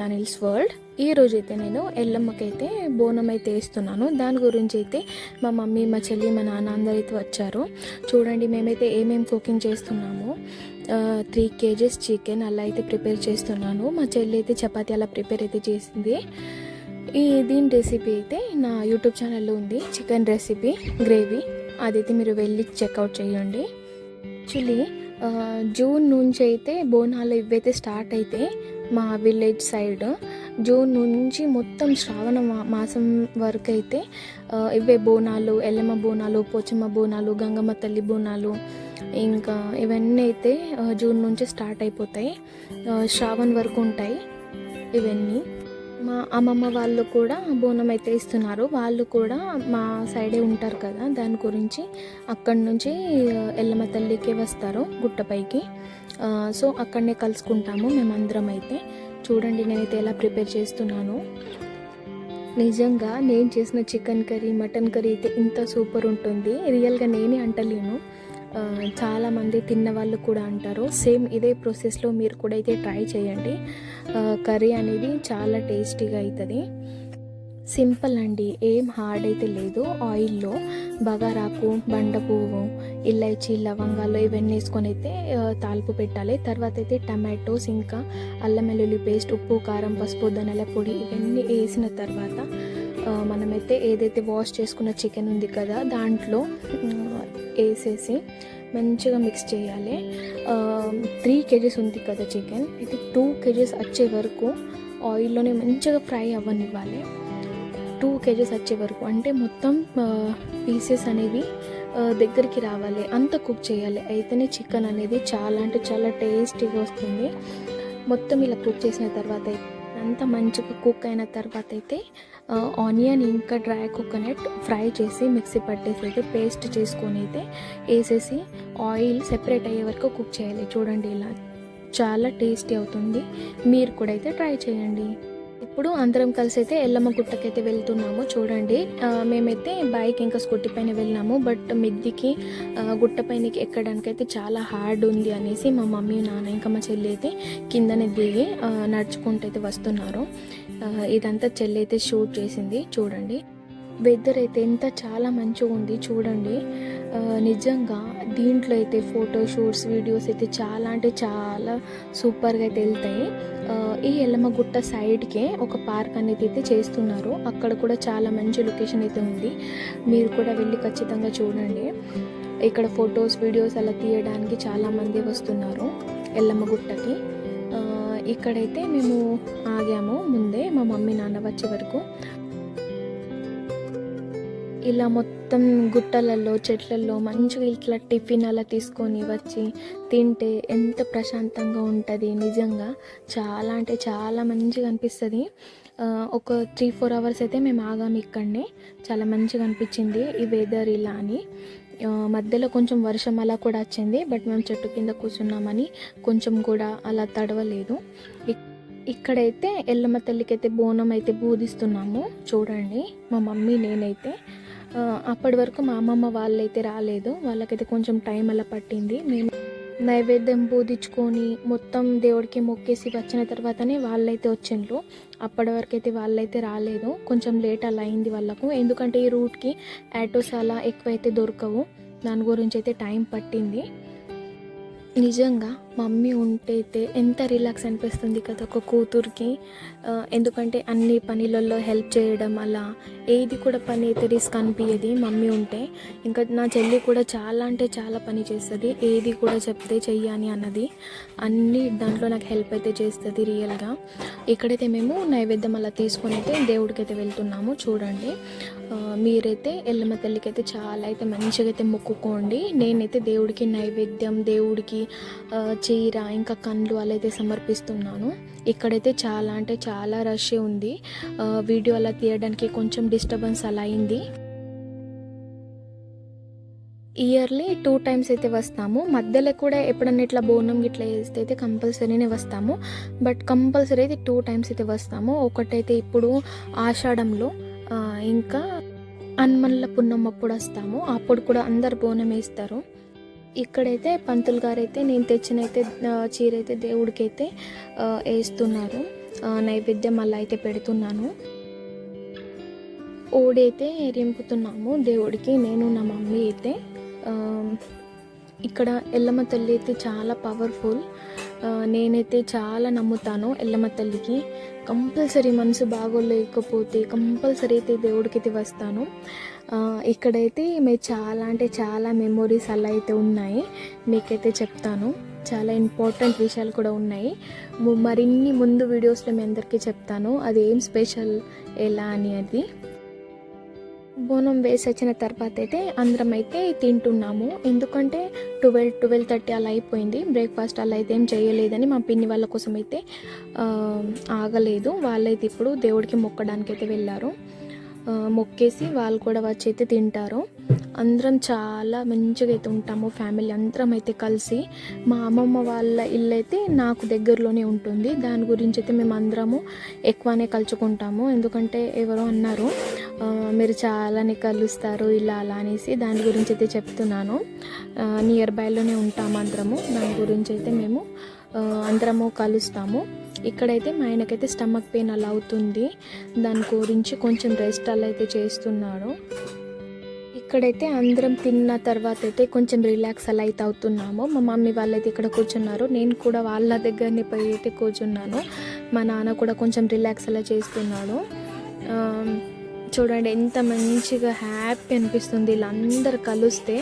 స్వప్నానిల్స్ world. ఈ రోజు అయితే నేను ఎల్లమ్మకైతే బోనం అయితే వేస్తున్నాను. దాని గురించి అయితే మా మమ్మీ, మా చెల్లి, మా నాన్న అందరూ అయితే వచ్చారు. చూడండి మేమైతే ఏమేమి కుకింగ్ చేస్తున్నాము. 3 kgs చికెన్ అలా అయితే ప్రిపేర్ చేస్తున్నాను. మా చెల్లి అయితే చపాతీ అలా ప్రిపేర్ అయితే చేసింది. దీని రెసిపీ అయితే నా యూట్యూబ్ ఛానల్లో ఉంది, చికెన్ రెసిపీ గ్రేవీ. అదైతే మీరు వెళ్ళి చెక్అవుట్ చేయండి. యాక్చువల్లీ జూన్ నుంచి అయితే బోనాలు ఇవైతే స్టార్ట్ అయితే మా విలేజ్ సైడ్ జూన్ నుంచి మొత్తం శ్రావణ మాసం వరకు అయితే ఇవే బోనాలు, ఎల్లమ్మ బోనాలు, పోచమ్మ బోనాలు, గంగమ్మ తల్లి బోనాలు, ఇంకా ఇవన్నీ అయితే జూన్ నుంచి స్టార్ట్ అయిపోతాయి. శ్రావణ్ వరకు ఉంటాయి ఇవన్నీ. మా అమ్మమ్మ వాళ్ళు కూడా బోనం అయితే ఇస్తున్నారు. వాళ్ళు కూడా మా సైడే ఉంటారు కదా, దాని గురించి అక్కడి నుంచి ఎల్లమ్మ తల్లికి వస్తారు గుట్టపైకి. సో అక్కడనే కలుసుకుంటాము మేమందరం అయితే. చూడండి నేనైతే ఎలా ప్రిపేర్ చేస్తున్నాను. నిజంగా నేను చేసిన చికెన్ కర్రీ, మటన్ కర్రీ అయితే ఇంత సూపర్ ఉంటుంది. రియల్గా నేనే అంటలేను, చాలామంది తిన్న వాళ్ళు కూడా అంటారు. సేమ్ ఇదే ప్రాసెస్లో మీరు కూడా అయితే ట్రై చేయండి. కర్రీ అనేది చాలా టేస్టీగా అవుతుంది. సింపుల్ అండి, ఏం హార్డ్ అయితే లేదు. ఆయిల్లో బగారాకు, బండ పువ్వు, ఇలాచి, లవంగాలు ఇవన్నీ వేసుకొని అయితే తాలింపు పెట్టాలి. తర్వాత అయితే టమాటోస్, ఇంకా అల్లం వెల్లుల్లి పేస్ట్, ఉప్పు, కారం, పసుపు, ధనియాల పొడి ఇవన్నీ వేసిన తర్వాత మనమైతే ఏదైతే వాష్ చేసుకున్న చికెన్ ఉంది కదా దాంట్లో వేసేసి మంచిగా మిక్స్ చేయాలి. 3 kgs ఉంది కదా చికెన్, ఇది 2 kgs వచ్చే వరకు ఆయిల్లోనే మంచిగా ఫ్రై అవ్వనివ్వాలి. 2 kgs వచ్చే వరకు అంటే మొత్తం పీసెస్ అనేవి దగ్గరికి రావాలి, అంత కుక్ చేయాలి. అయితేనే చికెన్ అనేది చాలా అంటే చాలా టేస్టీగా వస్తుంది. మొత్తం ఇలా కుక్ చేసిన తర్వాత అంతా మంచిగా కుక్ అయిన తర్వాత అయితే ఆనియన్ ఇంకా డ్రై కోకోనట్ ఫ్రై చేసి మిక్సీ పట్టేసి అయితే పేస్ట్ చేసుకొని అయితే వేసేసి ఆయిల్ సెపరేట్ అయ్యే వరకు కుక్ చేయాలి. చూడండి ఇలా చాలా టేస్టీ అవుతుంది. మీరు కూడా అయితే ట్రై చేయండి. ఇప్పుడు అందరం కలిసి అయితే ఎల్లమ్మ గుట్టకైతే వెళ్తున్నాము. చూడండి మేమైతే బైక్ ఇంకా స్కూటీ పైన వెళ్ళినాము. బట్ మిద్దికి గుట్ట పైనకి ఎక్కడానికి అయితే చాలా హార్డ్ ఉంది అనేసి మా మమ్మీ, నాన్న ఇంకా మా చెల్లి అయితే కిందనే దిగి నడుచుకుంటూ అయితే వస్తున్నారు. ఇదంతా చెల్లి అయితే షూట్ చేసింది. చూడండి వెదర్ అయితే ఎంత చాలా మంచిగా ఉంది. చూడండి నిజంగా దీంట్లో అయితే ఫోటో షూట్స్, వీడియోస్ అయితే చాలా అంటే చాలా సూపర్గా అయితే వెళ్తాయి. ఈ ఎల్లమ్మ గుట్ట సైడ్కే ఒక పార్క్ అనేది అయితే చేస్తున్నారు. అక్కడ కూడా చాలా మంచి లొకేషన్ అయితే ఉంది. మీరు కూడా వెళ్ళి ఖచ్చితంగా చూడండి. ఇక్కడ ఫొటోస్, వీడియోస్ అలా తీయడానికి చాలామంది వస్తున్నారు ఎల్లమ్మ గుట్టకి. ఇక్కడైతే మేము ఆగాము ముందే మా మమ్మీ, నాన్న వచ్చే వరకు. ఇలా మొత్తం గుట్టలలో, చెట్లలో మంచిగా ఇట్లా టిఫిన్ అలా తీసుకొని వచ్చి తింటే ఎంత ప్రశాంతంగా ఉంటుంది. నిజంగా చాలా అంటే చాలా మంచిగా అనిపిస్తుంది. ఒక 3-4 hours అయితే మేము ఆగాము ఇక్కడనే. చాలా మంచిగా అనిపించింది ఈ వెదర్ ఇలా అని. మధ్యలో కొంచెం వర్షం అలా కూడా వచ్చింది. బట్ మేము చెట్టు కింద కూర్చున్నామని కొంచెం కూడా అలా తడవలేదు. ఇక్కడైతే ఎల్లమ్మ తల్లికి అయితే బోనం అయితే బూదిస్తున్నాము. చూడండి మా మమ్మీ, నేనైతే అప్పటి వరకు మా అమ్మమ్మ వాళ్ళైతే రాలేదు. వాళ్ళకైతే కొంచెం టైం అలా పట్టింది. మేము నైవేద్యం బూదించుకొని మొత్తం దేవుడికి మొక్కేసి వచ్చిన తర్వాతనే వాళ్ళైతే వచ్చిండ్రు. అప్పటి వరకు అయితే వాళ్ళైతే రాలేదు. కొంచెం లేట్ అలా అయింది వాళ్ళకు, ఎందుకంటే ఈ రూట్కి ఆటోస్ అలా ఎక్కువైతే దొరకవు. దాని గురించి అయితే టైం పట్టింది. నిజంగా మమ్మీ ఉంటే అయితే ఎంత రిలాక్స్ అనిపిస్తుంది కదా ఒక కూతురికి. ఎందుకంటే అన్ని పనులలో హెల్ప్ చేయడం, అలా ఏది కూడా పని అయితే రిస్క్ అనిపించేది మమ్మీ ఉంటే. ఇంకా నా చెల్లి కూడా చాలా అంటే చాలా పని చేస్తుంది. ఏది కూడా చెప్తే చెయ్యని అన్నది అన్ని దాంట్లో నాకు హెల్ప్ అయితే చేస్తుంది రియల్గా. ఇక్కడైతే మేము నైవేద్యం అలా తీసుకొని అయితే దేవుడికి అయితే వెళ్తున్నాము. చూడండి మీరైతే ఎల్లమ్మ తల్లికి అయితే చాలా అయితే మంచిగా అయితే మొక్కుకోండి. నేనైతే దేవుడికి నైవేద్యం, దేవుడికి చీర ఇంకా కండ్లు అలా అయితే సమర్పిస్తున్నాను. ఇక్కడైతే చాలా అంటే చాలా రష్ ఉంది. వీడియో అలా తీయడానికి కొంచెం డిస్టర్బెన్స్ అలా అయింది. ఇయర్లీ 2 times అయితే వస్తాము. మధ్యలో కూడా ఎప్పుడన్నా ఇట్లా బోనం ఇట్లా వేస్తే అయితే కంపల్సరీనే వస్తాము. బట్ కంపల్సరీ అయితే 2 times అయితే వస్తాము. ఒకటైతే ఇప్పుడు ఆషాఢంలో, ఇంకా హనుమన్ల పున్నమ్మ అప్పుడు వస్తాము. అప్పుడు కూడా అందరు బోనం వేస్తారు. ఇక్కడైతే పంతులు గారు అయితే నేను తెచ్చిన అయితే చీర అయితే దేవుడికి అయితే వేస్తున్నారు. నైవేద్యం అలా అయితే పెడుతున్నాను. ఓడైతే రింపుతున్నాము దేవుడికి, నేను నా మమ్మీ అయితే. ఇక్కడ ఎల్లమ్మ తల్లి అయితే చాలా పవర్ఫుల్. నేనైతే చాలా నమ్ముతాను ఎల్లమ్మ తల్లికి. కంపల్సరీ మనసు బాగోలేకపోతే కంపల్సరీ అయితే దేవుడికి అయితే వస్తాను. ఇక్కడైతే మీరు చాలా అంటే చాలా మెమొరీస్ అలా అయితే ఉన్నాయి, మీకైతే చెప్తాను. చాలా ఇంపార్టెంట్ విషయాలు కూడా ఉన్నాయి. మరిన్ని ముందు వీడియోస్లో మీ అందరికీ చెప్తాను అది ఏం స్పెషల్ ఎలా అని. అది బోనం వేసి వచ్చిన తర్వాత అయితే అందరం అయితే తింటున్నాము. ఎందుకంటే 12-12:30 అలా అయిపోయింది. బ్రేక్ఫాస్ట్ అలా అయితే ఏం చేయలేదని మా పిన్ని వాళ్ళ కోసం అయితే ఆగలేదు. వాళ్ళైతే ఇప్పుడు దేవుడికి మొక్కడానికి అయితే వెళ్ళారు. మొక్కేసి వాళ్ళు కూడా వచ్చి అయితే తింటారు. అందరం చాలా మంచిగా అయితే ఉంటాము, ఫ్యామిలీ అందరం అయితే కలిసి. మా అమ్మమ్మ వాళ్ళ ఇల్లు అయితే నాకు దగ్గరలోనే ఉంటుంది. దాని గురించి అయితే మేము అందరము ఎక్కువనే కలుసుకుంటాము. ఎందుకంటే ఎవరో అన్నారు మీరు చాలానే కలుస్తారు ఇలా అలా అనేసి, దాని గురించి అయితే చెప్తున్నాను. నియర్ బైలోనే ఉంటాము అందరము. దాని గురించి అయితే మేము అందరము కలుస్తాము. ఇక్కడైతే మా ఆయనకైతే స్టమక్ పెయిన్ అలా అవుతుంది, దాని గురించి కొంచెం రెస్ట్ అలా అయితే చేస్తున్నాడు. ఇక్కడైతే అందరం తిన్న తర్వాత అయితే కొంచెం రిలాక్స్ అలా అయితే అవుతున్నాము. మా మమ్మీ వాళ్ళైతే ఇక్కడ కూర్చున్నారు, నేను కూడా వాళ్ళ దగ్గరనే పోయి అయితే కూర్చున్నాను. మా నాన్న కూడా కొంచెం రిలాక్స్ అలా చేస్తున్నాడు. చూడండి ఎంత మంచిగా హ్యాపీ అనిపిస్తుంది వీళ్ళందరూ కలిస్తే.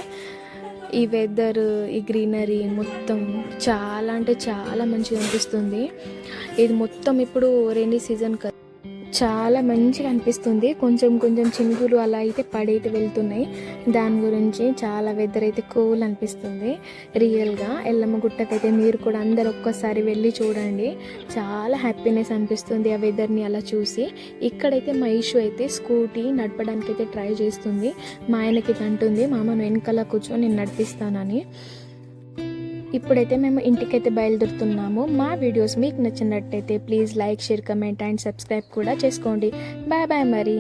ఈ వెదర్, ఈ గ్రీనరీ మొత్తం చాలా అంటే చాలా మంచిగా అనిపిస్తుంది. ఇది మొత్తం ఇప్పుడు రైనీ సీజన్ కదా, చాలా మంచిగా అనిపిస్తుంది. కొంచెం కొంచెం చినుకులు అలా అయితే పడైతే వెళ్తున్నాయి. దాని గురించి చాలా వెదర్ అయితే కూల్ అనిపిస్తుంది. రియల్గా ఎల్లమ్మ గుట్టకైతే మీరు కూడా అందరు ఒక్కసారి వెళ్ళి చూడండి, చాలా హ్యాపీనెస్ అనిపిస్తుంది ఆ వెదర్ని అలా చూసి. ఇక్కడైతే మా ఇష్యూ అయితే స్కూటీ నడపడానికి అయితే ట్రై చేస్తుంది. మా ఆయనకి అంటుంది మా అమ్మను వెనకాల కూర్చొని నేను నడిపిస్తానని. ఇప్పుడైతే మేము ఇంటికైతే బయలుదేరుతున్నాము. మా వీడియోస్ మీకు నచ్చినట్టయితే please like, share, comment and subscribe కూడా చేసుకోండి. బాయ్ బాయ్ మరి.